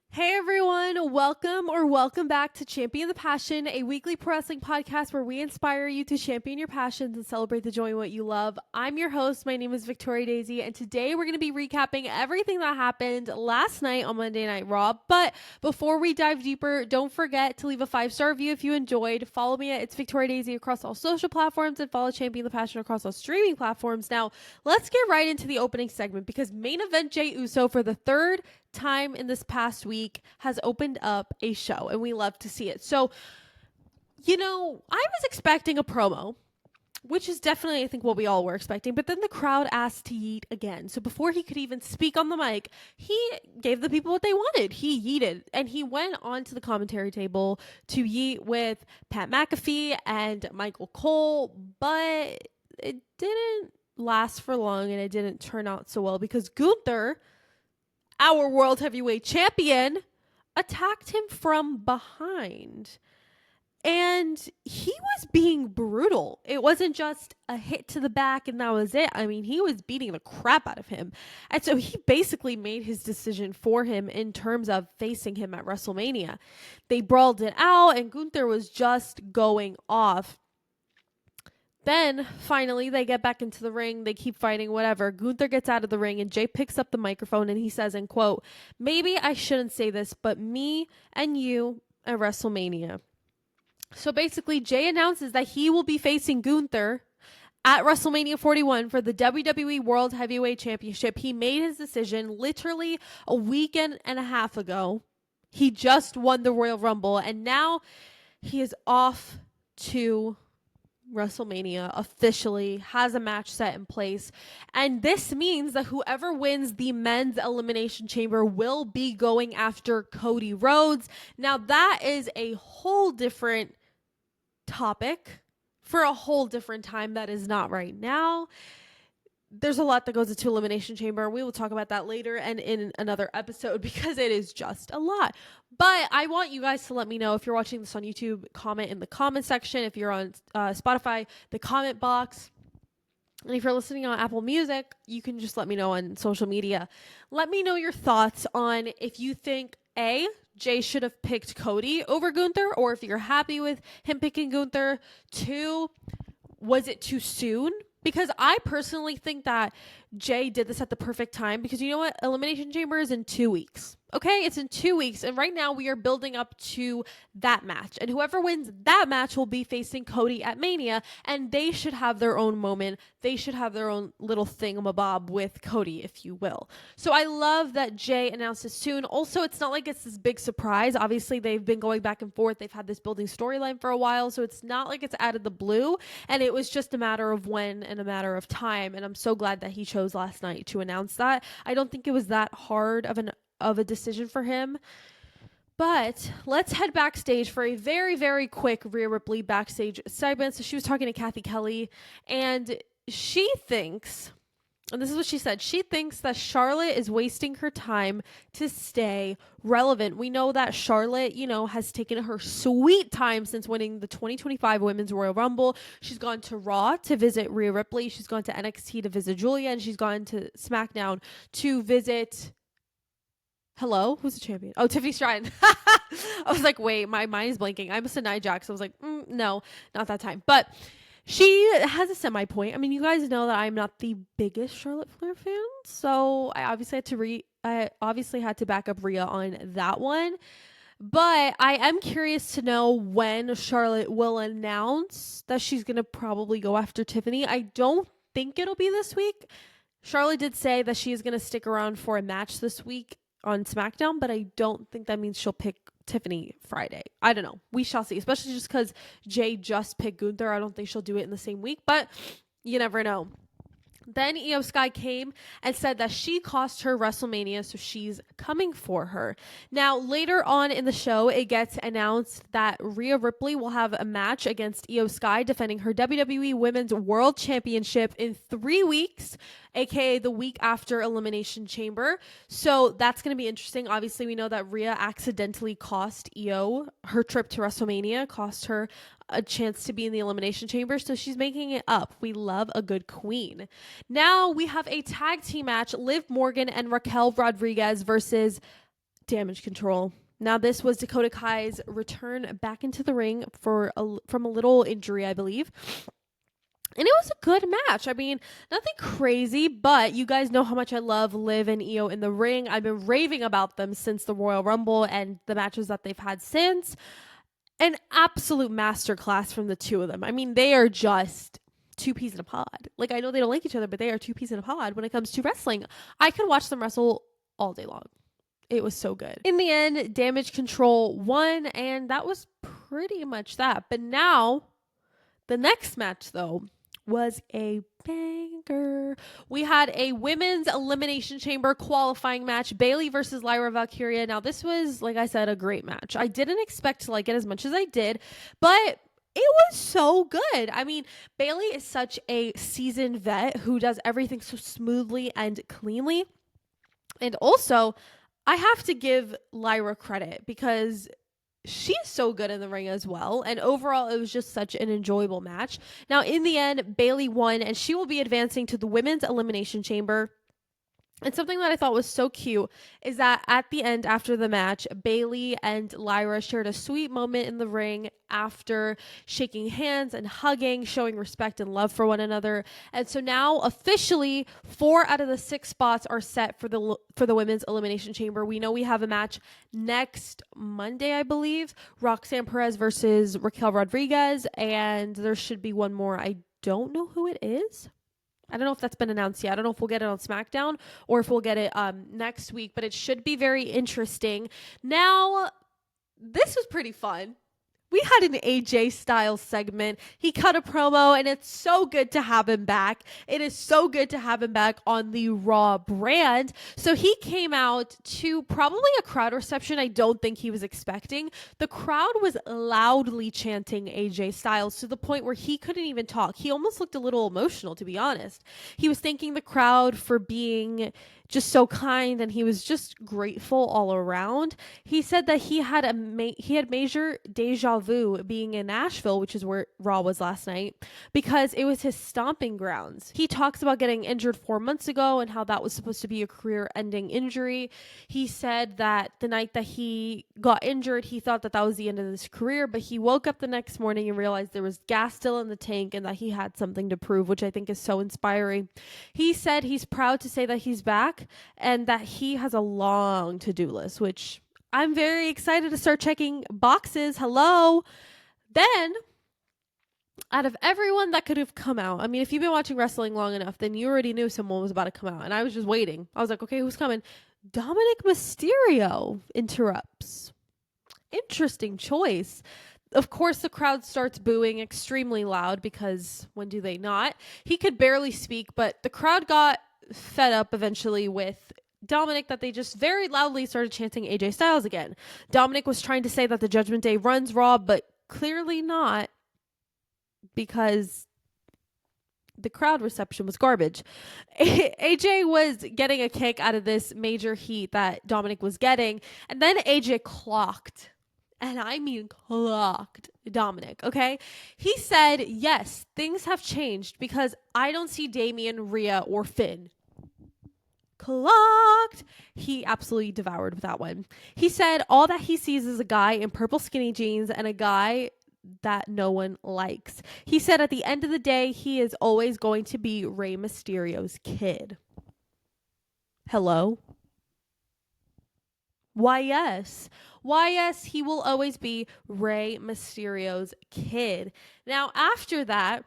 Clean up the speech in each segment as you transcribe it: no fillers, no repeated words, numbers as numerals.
Hey everyone, welcome back to Champion the Passion, a weekly pro wrestling podcast where we inspire you to champion your passions and celebrate the joy in what you love. I'm your host, my name is Victoria Daisy, and today we're going to be recapping everything that happened last night on Monday Night Raw. But before we dive deeper, don't forget to leave a 5-star review if you enjoyed. Follow me at It's Victoria Daisy across all social platforms and follow Champion the Passion across all streaming platforms. Now, let's get right into the opening segment because main event Jey Uso for the third time in this past week has opened up a show, and we love to see it. So, I was expecting a promo, which is definitely, I think, what we all were expecting, but then the crowd asked to yeet again. So before he could even speak on the mic, he gave the people what they wanted. He yeeted, and he went onto the commentary table to yeet with Pat McAfee and Michael Cole, but it didn't last for long, and it didn't turn out so well because Gunther, our world heavyweight champion, attacked him from behind. And he was being brutal. It wasn't just a hit to the back and that was it. I mean, he was beating the crap out of him. And so he basically made his decision for him in terms of facing him at WrestleMania. They brawled it out and Gunther was just going off. Then, finally, they get back into the ring. They keep fighting, whatever. Gunther gets out of the ring, and Jey picks up the microphone, and he says, and quote, "Maybe I shouldn't say this, but me and you at WrestleMania." So basically, Jey announces that he will be facing Gunther at WrestleMania 41 for the WWE World Heavyweight Championship. He made his decision literally a weekend and a half ago. He just won the Royal Rumble, and now he is off to WrestleMania, officially has a match set in place, and this means that whoever wins the men's elimination chamber will be going after Cody Rhodes. Now that is a whole different topic for a whole different time that is not right now. There's a lot that goes into elimination chamber. We will talk about that later and in another episode because it is just a lot. But I want you guys to let me know if you're watching this on YouTube, comment in the comment section. If you're on Spotify, the comment box. And if you're listening on Apple Music, you can just let me know on social media. Let me know your thoughts on if you think Jey should have picked Cody over Gunther, or if you're happy with him picking Gunther. 2, was it too soon? Because I personally think that Jey did this at the perfect time because you know what? Elimination Chamber is in 2 weeks. Okay? It's in 2 weeks. And right now we are building up to that match. And whoever wins that match will be facing Cody at Mania. And they should have their own moment. They should have their own little thingamabob with Cody, if you will. So I love that Jey announced it soon. Also, it's not like it's this big surprise. Obviously, they've been going back and forth. They've had this building storyline for a while. So it's not like it's out of the blue. And it was just a matter of when and a matter of time. And I'm so glad that he chose last night to announce that. I don't think it was that hard of a decision for him. But let's head backstage for a very, very quick Rhea Ripley backstage segment. So she was talking to Kathy Kelly, and she thinks, and this is what she said, she thinks that Charlotte is wasting her time to stay relevant. We know that Charlotte, has taken her sweet time since winning the 2025 Women's Royal Rumble. She's gone to Raw to visit Rhea Ripley. She's gone to NXT to visit Julia, and she's gone to SmackDown to visit... Hello? Who's the champion? Oh, Tiffany Stratton. I was like, wait, my mind is blanking. I must have Nia Jax. I was like, no, not that time. But she has a semi-point. I mean, you guys know that I'm not the biggest Charlotte Flair fan, so I obviously had to back up Rhea on that one. But I am curious to know when Charlotte will announce that she's going to probably go after Tiffany. I don't think it'll be this week. Charlotte did say that she is going to stick around for a match this week on SmackDown, but I don't think that means she'll pick Tiffany Friday. I don't know. We shall see, especially just because Jey just picked Gunther. I don't think she'll do it in the same week, but you never know. Then Io Sky came and said that she cost her WrestleMania, so she's coming for her. Now, later on in the show, it gets announced that Rhea Ripley will have a match against Io Sky, defending her WWE Women's World Championship in 3 weeks, aka the week after Elimination Chamber. So that's going to be interesting. Obviously, we know that Rhea accidentally cost Io her trip to WrestleMania, cost her a chance to be in the Elimination Chamber, so she's making it up. We love a good queen. Now we have a tag team match, Liv Morgan and Raquel Rodriguez versus Damage Control. Now, this was Dakota Kai's return back into the ring from a little injury, I believe. And it was a good match. I mean, nothing crazy, but you guys know how much I love Liv and Io in the ring. I've been raving about them since the Royal Rumble and the matches that they've had since. An absolute masterclass from the two of them. I mean, they are just two peas in a pod. Like, I know they don't like each other, but they are two peas in a pod when it comes to wrestling. I could watch them wrestle all day long. It was so good. In the end, Damage Control won, and that was pretty much that. But now, the next match, though, was a banger. We had a women's elimination chamber qualifying match, Bayley versus Lyra Valkyria. Now, this was, like I said, a great match. I didn't expect to like it as much as I did, but it was so good. I mean, Bayley is such a seasoned vet who does everything so smoothly and cleanly. And also, I have to give Lyra credit because she's so good in the ring as well. And overall, it was just such an enjoyable match. Now, in the end, Bayley won, and she will be advancing to the women's elimination chamber. And something that I thought was so cute is that at the end, after the match, Bayley and Lyra shared a sweet moment in the ring after shaking hands and hugging, showing respect and love for one another. And so now officially 4 out of the 6 spots are set for the women's elimination chamber. We know we have a match next Monday, I believe, Roxanne Perez versus Raquel Rodriguez, and there should be one more. I don't know who it is. I don't know if that's been announced yet. I don't know if we'll get it on SmackDown or if we'll get it next week, but it should be very interesting. Now, this was pretty fun. We had an AJ Styles segment. He cut a promo, and it's so good to have him back. It is so good to have him back on the Raw brand. So he came out to probably a crowd reception I don't think he was expecting. The crowd was loudly chanting AJ Styles to the point where he couldn't even talk. He almost looked a little emotional, to be honest. He was thanking the crowd for being just so kind, and he was just grateful all around. He said that he had major deja vu being in Nashville, which is where Raw was last night, because it was his stomping grounds. He talks about getting injured 4 months ago and how that was supposed to be a career-ending injury. He said that the night that he got injured, he thought that that was the end of his career, but he woke up the next morning and realized there was gas still in the tank and that he had something to prove, which I think is so inspiring. He said he's proud to say that he's back and that he has a long to-do list, which I'm very excited to start checking boxes. Hello. Then, out of everyone that could have come out, I mean, if you've been watching wrestling long enough, then you already knew someone was about to come out, and I was just waiting. I was like, okay, who's coming? Dominic Mysterio interrupts. Interesting choice. Of course, the crowd starts booing extremely loud because when do they not? He could barely speak, but the crowd got fed up eventually with Dominic that they just very loudly started chanting AJ Styles again. Dominic was trying to say that the Judgment Day runs Raw, but clearly not, because the crowd reception was garbage. AJ was getting a kick out of this major heat that Dominic was getting, and then AJ clocked. And I mean clocked Dominic, okay? He said, yes, things have changed because I don't see Damian, Rhea, or Finn. Clocked. He absolutely devoured with that one. He said all that he sees is a guy in purple skinny jeans and a guy that no one likes. He said at the end of the day, he is always going to be Rey Mysterio's kid. Hello? Why, yes. Why, yes, he will always be Rey Mysterio's kid. Now, after that,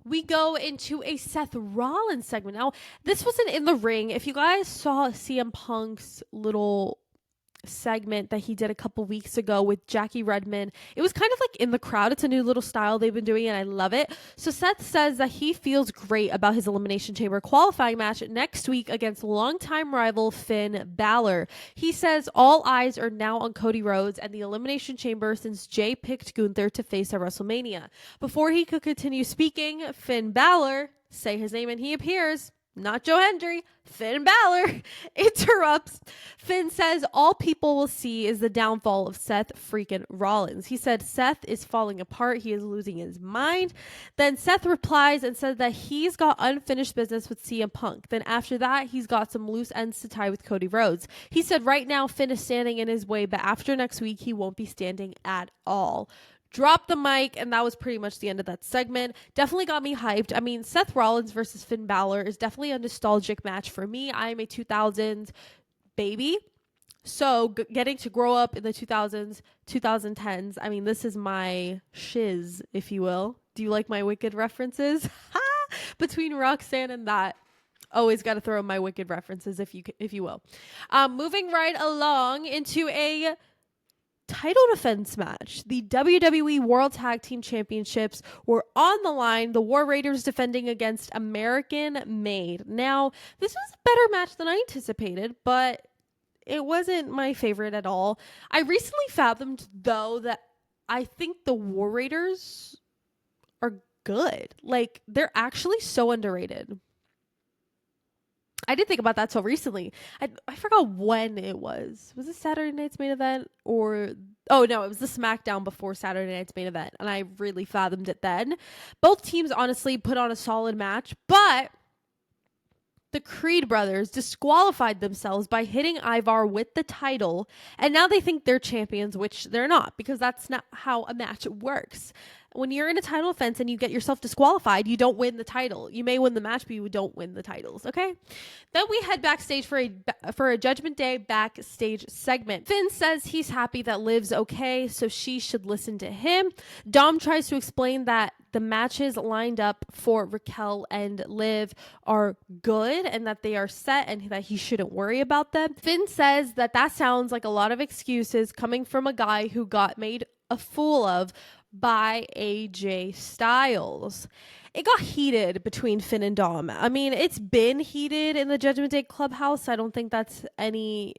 we go into a Seth Rollins segment. Now, this wasn't in the ring. If you guys saw CM Punk's little segment that he did a couple weeks ago with Jackie Redmond, it was kind of like in the crowd. It's a new little style they've been doing, and I love it. So Seth says that he feels great about his Elimination Chamber qualifying match next week against longtime rival Finn Balor. He says all eyes are now on Cody Rhodes and the Elimination Chamber since Jay picked Gunther to face at WrestleMania. Before he could continue speaking, Finn Balor, say his name and he appears, not Joe Hendry, Finn Balor interrupts. Finn says all people will see is the downfall of Seth freaking Rollins. He said Seth is falling apart. He is losing his mind. Then Seth replies and said that he's got unfinished business with CM Punk. Then after that, he's got some loose ends to tie with Cody Rhodes. He said right now Finn is standing in his way, but after next week, he won't be standing at all. Dropped the mic, and that was pretty much the end of that segment. Definitely got me hyped. I mean, Seth Rollins versus Finn Balor is definitely a nostalgic match for me. I am a 2000s baby, so getting to grow up in the 2000s, 2010s, I mean, this is my shiz, if you will. Do you like my Wicked references? Between Roxanne and that. Always got to throw in my Wicked references, if you will. Moving right along into a title defense match. The WWE World Tag Team Championships were on the line. The War Raiders defending against American Made. Now, this was a better match than I anticipated, but it wasn't my favorite at all. I recently fathomed, though, that I think the War Raiders are good. Like, they're actually so underrated. I didn't think about that so recently. I forgot when it was. Was it Saturday night's main event or... Oh, no, it was the SmackDown before Saturday night's main event. And I really fathomed it then. Both teams honestly put on a solid match. But the Creed brothers disqualified themselves by hitting Ivar with the title. And now they think they're champions, which they're not. Because that's not how a match works. When you're in a title offense and you get yourself disqualified, you don't win the title. You may win the match, but you don't win the titles, okay? Then we head backstage for a Judgment Day backstage segment. Finn says he's happy that Liv's okay, so she should listen to him. Dom tries to explain that the matches lined up for Raquel and Liv are good and that they are set and that he shouldn't worry about them. Finn says that sounds like a lot of excuses coming from a guy who got made a fool of by AJ Styles. It got heated between Finn and Dom. I mean, it's been heated in the Judgment Day Clubhouse. I don't think that's anything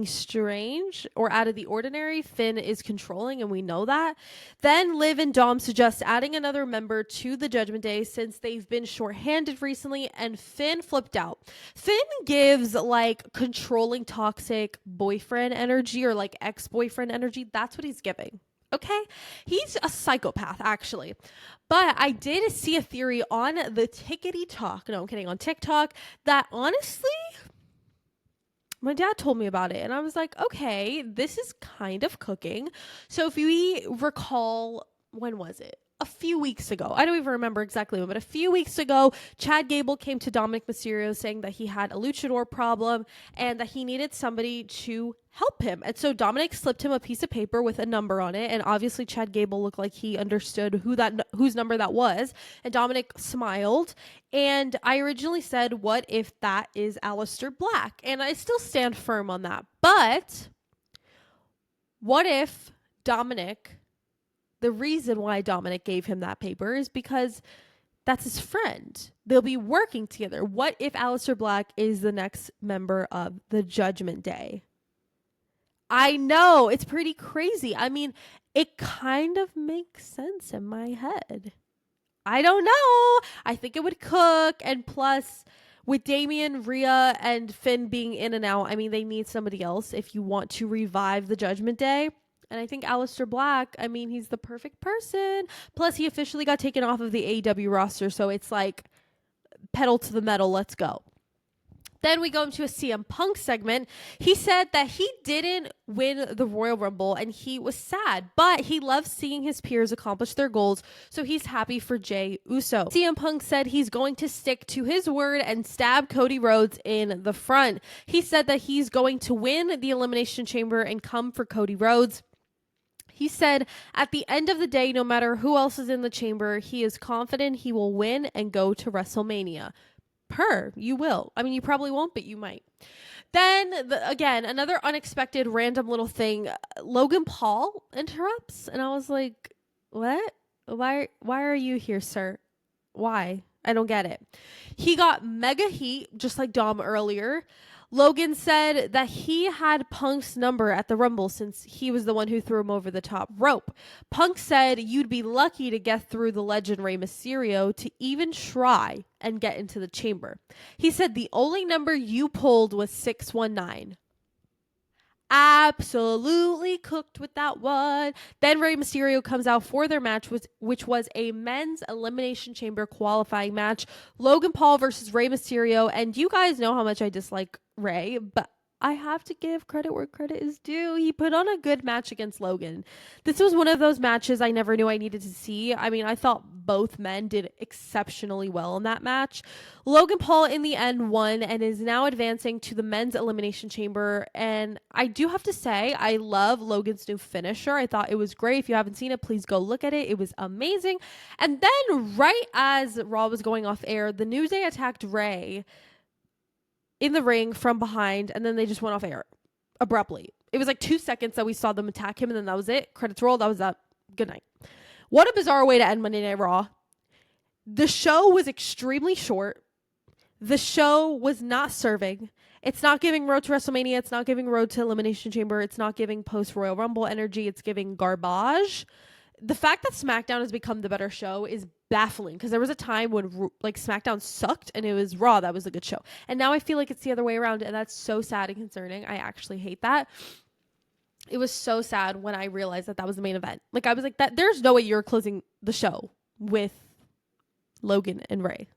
strange or out of the ordinary. Finn is controlling, and we know that. Then Liv and Dom suggest adding another member to the Judgment Day since they've been shorthanded recently, and Finn flipped out. Finn gives like controlling, toxic boyfriend energy or like ex-boyfriend energy. That's what he's giving. Okay, he's a psychopath, actually. But I did see a theory on the Tickety Talk. No, I'm kidding. On TikTok, that honestly, my dad told me about it, and I was like, okay, this is kind of cooking. So if we recall, when was it? A few weeks ago. I don't even remember exactly when, but a few weeks ago, Chad Gable came to Dominic Mysterio saying that he had a luchador problem and that he needed somebody to help him. And so Dominic slipped him a piece of paper with a number on it, and obviously Chad Gable looked like he understood whose number that was, and Dominic smiled. And I originally said, what if that is Aleister Black? And I still stand firm on that. But what if Dominic... The reason why Dominic gave him that paper is because that's his friend. They'll be working together. What if Aleister Black is the next member of the Judgment Day? I know, it's pretty crazy. I mean, it kind of makes sense in my head. I don't know. I think it would cook. And plus, with Damian, Rhea, and Finn being in and out, I mean, they need somebody else if you want to revive the Judgment Day. And I think Aleister Black, I mean, he's the perfect person. Plus, he officially got taken off of the AEW roster. So it's like pedal to the metal. Let's go. Then we go into a CM Punk segment. He said that he didn't win the Royal Rumble and he was sad, but he loves seeing his peers accomplish their goals, so he's happy for Jey Uso. CM Punk said he's going to stick to his word and stab Cody Rhodes in the front. He said that he's going to win the Elimination Chamber and come for Cody Rhodes. He said, at the end of the day, no matter who else is in the chamber, he is confident he will win and go to WrestleMania. You will. I mean, you probably won't, but you might. Then, again, another unexpected random little thing. Logan Paul interrupts, and I was like, what? Why are you here, sir? Why? I don't get it. He got mega heat, just like Dom earlier. Logan said that he had Punk's number at the Rumble since he was the one who threw him over the top rope. Punk said you'd be lucky to get through the legend Rey Mysterio to even try and get into the chamber. He said the only number you pulled was 619. Absolutely cooked with that one. Then Rey Mysterio comes out for their match, which was a men's elimination chamber qualifying match. Logan Paul versus Rey Mysterio. And you guys know how much I dislike Rey, but I have to give credit where credit is due. He put on a good match against Logan. This was one of those matches I never knew I needed to see. I mean, I thought both men did exceptionally well in that match. Logan Paul in the end won and is now advancing to the men's elimination chamber. And I do have to say, I love Logan's new finisher. I thought it was great. If you haven't seen it, please go look at it. It was amazing. And then right as Raw was going off air, the New Day attacked Rey in the ring from behind, and then they just went off air abruptly. It was like 2 seconds that we saw them attack him, and then that was it. Credits rolled. That was that. Good night. What a bizarre way to end Monday Night Raw. The show was extremely short. The show was not serving. It's not giving Road to WrestleMania. It's not giving Road to Elimination Chamber. It's not giving post-Royal Rumble energy. It's giving garbage. The fact that SmackDown has become the better show is baffling, because there was a time when like SmackDown sucked and it was Raw that was a good show, and now I feel like it's the other way around, and that's so sad and concerning. I actually hate that. It was so sad when I realized that was the main event. Like, I was like, that there's no way you're closing the show with Logan and Rey.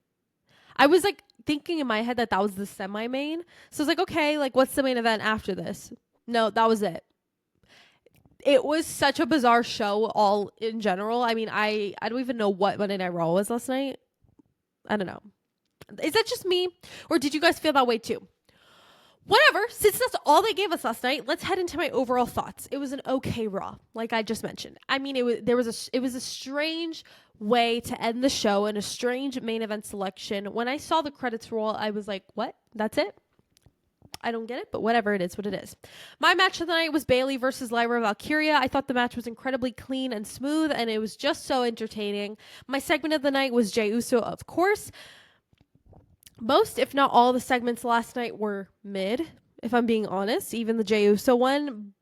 I was like thinking in my head that was the semi-main, so I was like, okay, like, what's the main event after this? No, that was it. It was such a bizarre show all in general. I mean, I don't even know what Monday Night Raw was last night. I don't know. Is that just me? Or did you guys feel that way too? Whatever. Since that's all they gave us last night, let's head into my overall thoughts. It was an okay Raw, like I just mentioned. I mean, it was a strange way to end the show and a strange main event selection. When I saw the credits roll, I was like, what? That's it? I don't get it, but whatever, it is what it is. My match of the night was Bayley versus Lyra Valkyria. I thought the match was incredibly clean and smooth, and it was just so entertaining. My segment of the night was Jey Uso, of course. Most, if not all, the segments last night were mid, if I'm being honest, even the Jey Uso one.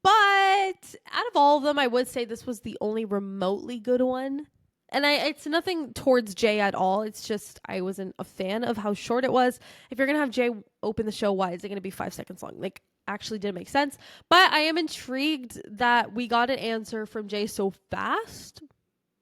But out of all of them, I would say this was the only remotely good one. And it's nothing towards Jay at all. It's just I wasn't a fan of how short it was. If you're going to have Jay open the show, why is it going to be 5 seconds long? Like, actually didn't make sense. But I am intrigued that we got an answer from Jay so fast.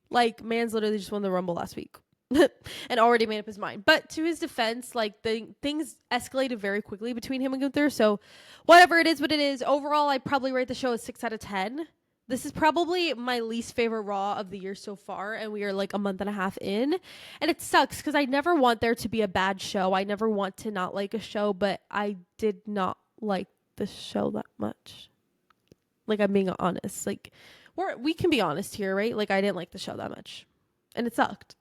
Like, man's literally just won the Rumble last week and already made up his mind. But to his defense, like, the things escalated very quickly between him and Gunther. So whatever, it is what it is. Overall, I'd probably rate the show a 6 out of 10. This is probably my least favorite Raw of the year so far, and we are like a month and a half in. And it sucks because I never want there to be a bad show. I never want to not like a show, but I did not like the show that much. Like, I'm being honest. Like, we can be honest here, right? Like, I didn't like the show that much, and it sucked.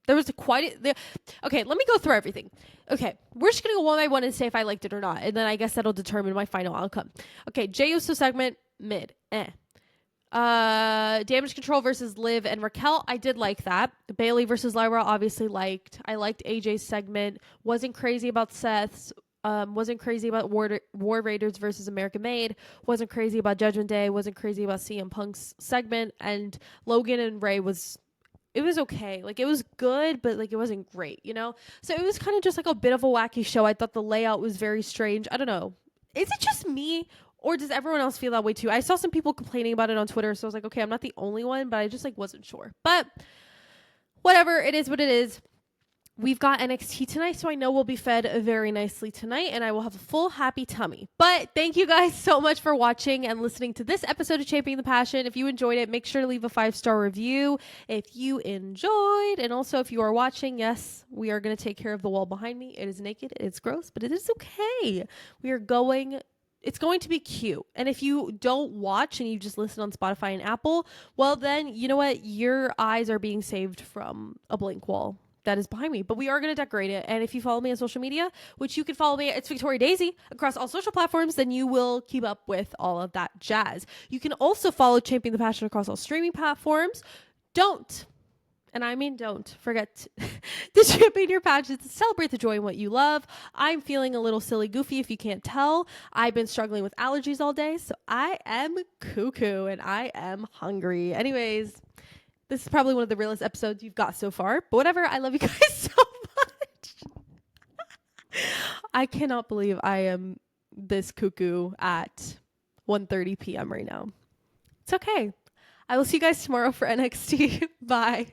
There was okay, let me go through everything. Okay, we're just gonna go one by one and say if I liked it or not, and then I guess that'll determine my final outcome. Okay, Jey Uso segment, mid. Damage Control versus Liv and Raquel, I did like that. Bayley versus Lyra, obviously liked. I liked AJ's segment. Wasn't crazy about Seth's. Wasn't crazy about War Raiders versus American Made. Wasn't crazy about Judgment Day. Wasn't crazy about CM Punk's segment. And Logan and Rey it was okay. Like, it was good, but like, it wasn't great, you know? So it was kind of just like a bit of a wacky show. I thought the layout was very strange. I don't know. Is it just me? Or does everyone else feel that way too? I saw some people complaining about it on Twitter, so I was like, okay, I'm not the only one, but I just like wasn't sure. But whatever, it is what it is. We've got NXT tonight, so I know we'll be fed very nicely tonight, and I will have a full happy tummy. But thank you guys so much for watching and listening to this episode of Championing the Passion. If you enjoyed it, make sure to leave a 5-star review if you enjoyed. And also, if you are watching, yes, we are going to take care of the wall behind me. It is naked, it's gross, but it is okay. It's going to be cute. And if you don't watch and you just listen on Spotify and Apple, well then, you know what? Your eyes are being saved from a blank wall that is behind me. But we are going to decorate it. And if you follow me on social media, which you can follow me, it's Victoria Daisy across all social platforms, then you will keep up with all of that jazz. You can also follow Champion the Passion across all streaming platforms. Don't And I mean, don't forget to champion your passions and celebrate the joy in what you love. I'm feeling a little silly goofy if you can't tell. I've been struggling with allergies all day, so I am cuckoo and I am hungry. Anyways, this is probably one of the realest episodes you've got so far, but whatever. I love you guys so much. I cannot believe I am this cuckoo at 1:30 p.m. right now. It's okay. I will see you guys tomorrow for NXT. Bye.